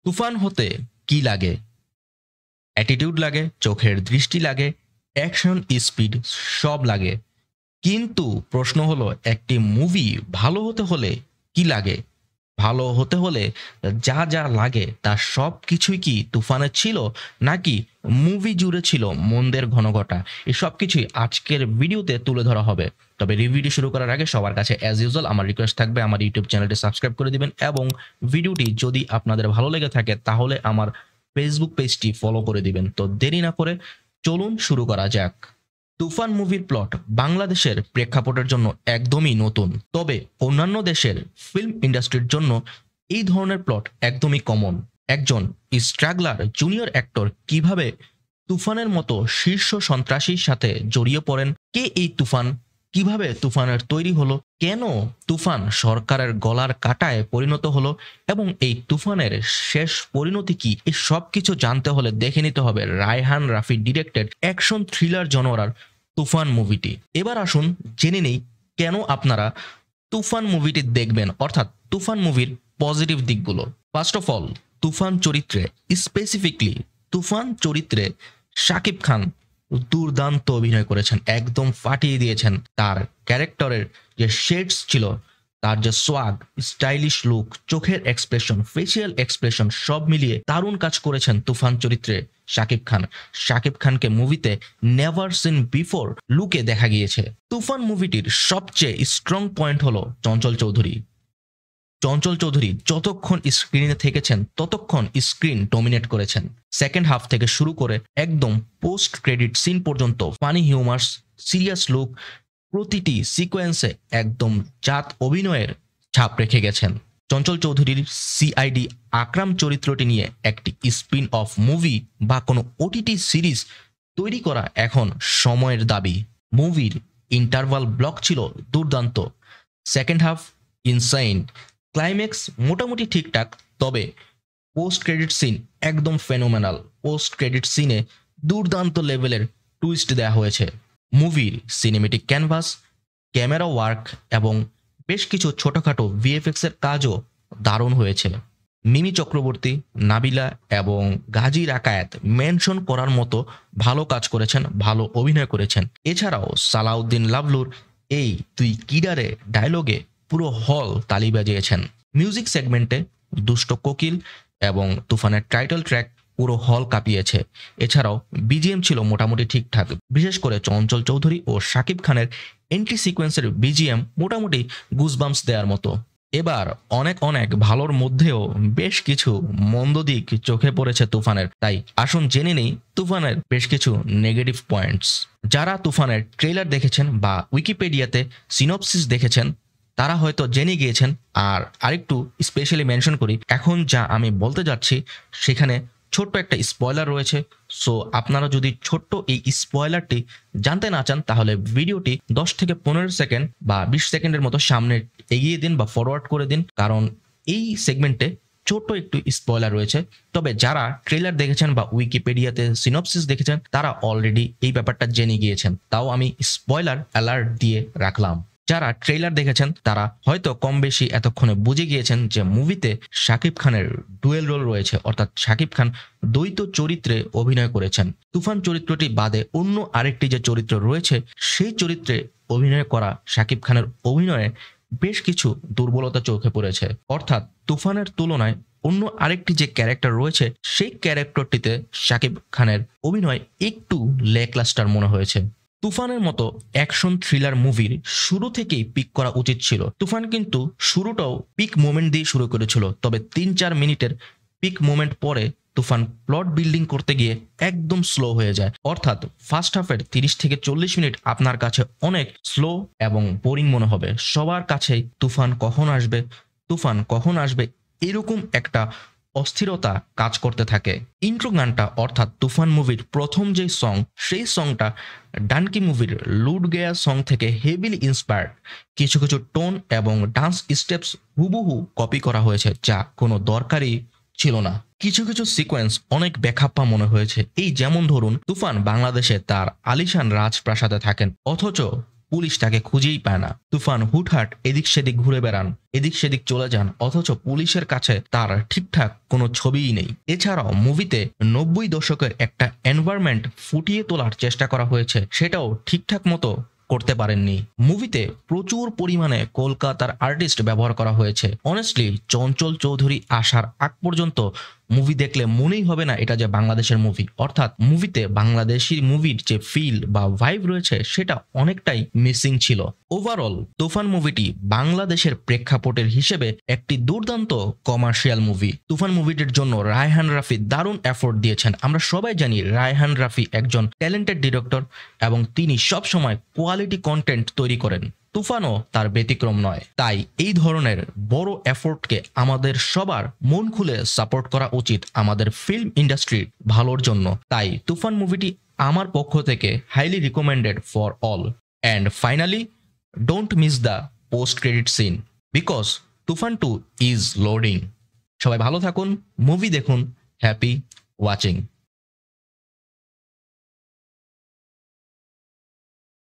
তুফান হতে কি লাগে? অ্যাটিটিউড লাগে, চোখের দৃষ্টি লাগে, অ্যাকশন, স্পিড সব লাগে। কিন্তু প্রশ্ন হলো একটি মুভি ভালো হতে হলে কি লাগে? ভালো হতে হলে যা, যা লাগে তার সবকিছুই কি তুফানে ছিল? নাকি মুভি জুড়ে ছিল মন্দের ঘনঘটা? এই সবকিছুই আজকের ভিডিওতে তুলে ধরা হবে। তবে রিভিউটি শুরু করার আগে সবার কাছে অ্যাজ ইউজুয়াল আমার রিকোয়েস্ট থাকবে আমার ইউটিউব চ্যানেলটি সাবস্ক্রাইব করে দিবেন এবং ভিডিওটি যদি আপনাদের ভালো লেগে থাকে তাহলে আমার ফেসবুক পেজটি ফলো করে দিবেন। তো দেরি না করে চলুন শুরু করা যাক। তুফান মুভির প্লট বাংলাদেশের প্রেক্ষাপটের জন্য একদমই নতুন, তবে অন্যান্য দেশের ফিল্ম ইন্ডাস্ট্রির জন্য এই ধরনের প্লট একদমই কমন। একজন স্ট্রাগলার জুনিয়র অ্যাক্টর কিভাবে তুফানের মতো শীর্ষ সন্ত্রাসীর সাথে জড়িয়ে পড়েন, কে এই তুফান, কিভাবে তুফানের তৈরি হলো, কেন তুফান সরকারের গলার কাঁটায় পরিণত হলো এবং এই তুফানের শেষ পরিণতি কি, এই সব কিছু জানতে হলে দেখে নিতে হবে Raihan Rafi directed action thriller জনরার তুফান মুভিটি। এবার আসুন জেনে নেই কেন আপনারা তুফান মুভিটি দেখবেন, অর্থাৎ তুফান মুভির পজিটিভ দিকগুলো। ফার্স্ট অফ অল, তুফান চরিত্রে, স্পেসিফিকলি তুফান চরিত্রে শাকিব খান দুর্দান্ত অভিনয় করেছেন, একদম ফাটিয়ে দিয়েছেন। তার ক্যারেক্টারের যে শেডস ছিল, তার যে সোয়াগ, স্টাইলিশ লুক, চোখের এক্সপ্রেশন, ফেসিয়াল এক্সপ্রেশন সব মিলিয়ে দারুণ কাজ করেছেন তুফান চরিত্রে শাকিব খান। শাকিব খানকে মুভিতে নেভার সিন বিফোর লুকে দেখা গিয়েছে। তুফান মুভিটির সবচেয়ে স্ট্রং পয়েন্ট হলো চঞ্চল চৌধুরী। চঞ্চল চৌধুরী যতক্ষণ স্ক্রিনে থেকেছেন ততক্ষণ স্ক্রিন ডমিনেট করেছেন। সেকেন্ড হাফ থেকে শুরু করে একদম পোস্ট ক্রেডিট সিন পর্যন্ত ফানি হিউমার্স, সিরিয়াস লুক, প্রতিটি সিকোয়েন্সে একদম জাত অভিনয়ের ছাপ রেখে গেছেন। চঞ্চল চৌধুরীর সিআইডি আকরাম চরিত্রটি নিয়ে একটি স্পিন অফ মুভি বা কোনো ওটিটি সিরিজ তৈরি করা এখন সময়ের দাবি। মুভির ইন্টারভাল ব্লক ছিল দুর্দান্ত, সেকেন্ড হাফ ইনসাইন, ক্লাইম্যাক্স মোটামুটি ঠিকঠাক, তবে পোস্ট ক্রেডিট সিন একদম ফেনোমেনাল। পোস্ট ক্রেডিট সিনে দুর্দান্ত লেভেলের টুইস্ট দেওয়া হয়েছে। মুভির সিনেমেটিক ক্যানভাস, ক্যামেরা ওয়ার্ক এবং বেশ কিছু ছোটখাটো ভিএফএক্স এর কাজও দারুণ হয়েছে। মিমি চক্রবর্তী, নাবিলা এবং গাজী রাকায়াত মেনশন করার মতো ভালো কাজ করেছেন, ভালো অভিনয় করেছেন। এছাড়াও সালাউদ্দিন লাভলুর এই তুই কিডারে ডায়লগে পুরো হল তালি বাজিয়েছেন। মিউজিক সেগমেন্টে দুষ্ট কোকিল এবং তুফানের টাইটেল ট্র্যাক পুরো হল কাঁপিয়েছে। এছাড়াও বিজিএম ছিল মোটামুটি ঠিকঠাক, বিশেষ করে চঞ্চল চৌধুরী ও শাকিব খানের এন্ট্রি সিকোয়েন্সের বিজিএম মোটামুটি গুজবাম্পস দেওয়ার মতো। এবার অনেক অনেক ভালোর মধ্যেও বেশ কিছু মন্দ দিক চোখে পড়েছে তুফানের, তাই আসুন জেনে নেই তুফানের বেশ কিছু নেগেটিভ পয়েন্টস। যারা তুফানের ট্রেলার দেখেছেন বা উইকিপিডিয়াতে সিনপসিস দেখেছেন তারা হয়তো জেনে গিয়েছেন। আর আরেকটু স্পেশালি মেনশন করি, এখন যা আমি বলতে যাচ্ছি সেখানে ছোট্ট একটা স্পয়লার রয়েছে। সো আপনারা যদি ছোট্ট এই স্পয়লারটি জানতে না চান তাহলে ভিডিওটি 10 থেকে 15 সেকেন্ড বা 20 সেকেন্ডের মতো সামনে এগিয়ে দিন বা ফরওয়ার্ড করে দিন, কারণ এই সেগমেন্টে ছোট্ট একটু স্পয়লার রয়েছে। তবে যারা ট্রেলার দেখেছেন বা উইকিপিডিয়াতে সিনপসিস দেখেছেন তারা অলরেডি এই ব্যাপারটা জেনে গিয়েছেন, তাও আমি স্পয়লার অ্যালার্ট দিয়ে রাখলাম। যারা ট্রেলার দেখেছেন তারা হয়তো কম বেশি এতক্ষণে বুঝে গিয়েছেন যে মুভিতে শাকিব খানের ডুয়েল রোল রয়েছে, অর্থাৎ শাকিব খান দ্বৈত চরিত্রে অভিনয় করেছেন। তুফান চরিত্রটি বাদে অন্য আরেকটি যে চরিত্র রয়েছে সেই চরিত্রে অভিনয় করা শাকিব খানের অভিনয়ে বেশ কিছু দুর্বলতা চোখে পড়েছে, অর্থাৎ তুফানের তুলনায় অন্য আরেকটি যে ক্যারেক্টার রয়েছে সেই ক্যারেক্টারটিতে শাকিব খানের অভিনয় একটু ল্যাকলাস্টার মনে হয়েছে। তুফানের মতো অ্যাকশন থ্রিলার মুভির শুরু থেকেই পিক করা উচিত ছিল। তুফান কিন্তু শুরুটাও পিক মোমেন্ট দিয়ে শুরু করেছিল, তবে 3-4 মিনিটের পিক মোমেন্ট পরে তুফান প্লট বিল্ডিং করতে গিয়ে একদম স্লো হয়ে যায়, অর্থাৎ ফার্স্ট হাফের 30 থেকে 40 মিনিট আপনার কাছে অনেক স্লো এবং বোরিং মনে হবে। সবার কাছেই তুফান কখন আসবে, তুফান কখন আসবে এরকম একটা অস্থিরতা কাজ করতে থাকে। ইন্ট্রো গানটা অর্থাৎ তুফান মুভির প্রথম যে সং, সেই সংটা ডানকি মুভির লুড গেয়া সং থেকে হেভিলি ইন্সপায়ার্ড। কিছু কিছু টোন এবং ডান্স স্টেপস হুবহু কপি করা হয়েছে, যা কোনো দরকারই ছিল না। কিছু কিছু সিকোয়েন্স অনেক বেখাপ্পা মনে হয়েছে। এই যেমন ধরুন, তুফান বাংলাদেশে তার আলিশান রাজপ্রাসাদে থাকেন, অথচ পুলিশ তাকে খুঁজেই পায় না। তুফান হুটহাট এদিক সেদিক ঘুরে বেড়ান, এদিক সেদিক চলে যান, অথচ পুলিশের কাছে তার ঠিকঠাক কোনো ছবিই নেই। এছাড়াও মুভিতে 90 দশকের একটা এনভায়রনমেন্ট ফুটিয়ে তোলার চেষ্টা করা হয়েছে, সেটাও ঠিকঠাক মতো করতে পারেননি। মুভিতে প্রচুর পরিমাণে কলকাতার আর্টিস্ট ব্যবহার করা হয়েছে। অনেস্টলি চঞ্চল চৌধুরী আসার আগ পর্যন্ত মুভি দেখলে মনেই হবে না এটা যে বাংলাদেশের মুভি, অর্থাৎ মুভিতে বাংলাদেশি মুভির যে ফিল বা ভাইব রয়েছে সেটা অনেকটাই মিসিং ছিল। ওভারঅল তুফান মুভিটি বাংলাদেশের প্রেক্ষাপটের হিসেবে একটি দুর্দান্ত কমার্শিয়াল মুভি। তুফান মুভিটির জন্য রায়হান রাফি দারুণ এফোর্ট দিয়েছেন। আমরা সবাই জানি রায়হান রাফি একজন ট্যালেন্টেড ডিরেক্টর এবং তিনি সবসময় কোয়ালিটি কন্টেন্ট তৈরি করেন। তুফানও তার ব্যতিক্রম নয়। তাই এই ধরনের বড় এফোর্টকে আমাদের সবার মন খুলে সাপোর্ট করা উচিত আমাদের ফিল্ম ইন্ডাস্ট্রির ভালোর জন্য। তাই তুফান মুভিটি আমার পক্ষ থেকে highly recommended for all. And finally, don't miss the post credit scene because Toofan 2 is loading. সবাই ভালো থাকুন, মুভি দেখুন, হ্যাপি ওয়াচিং।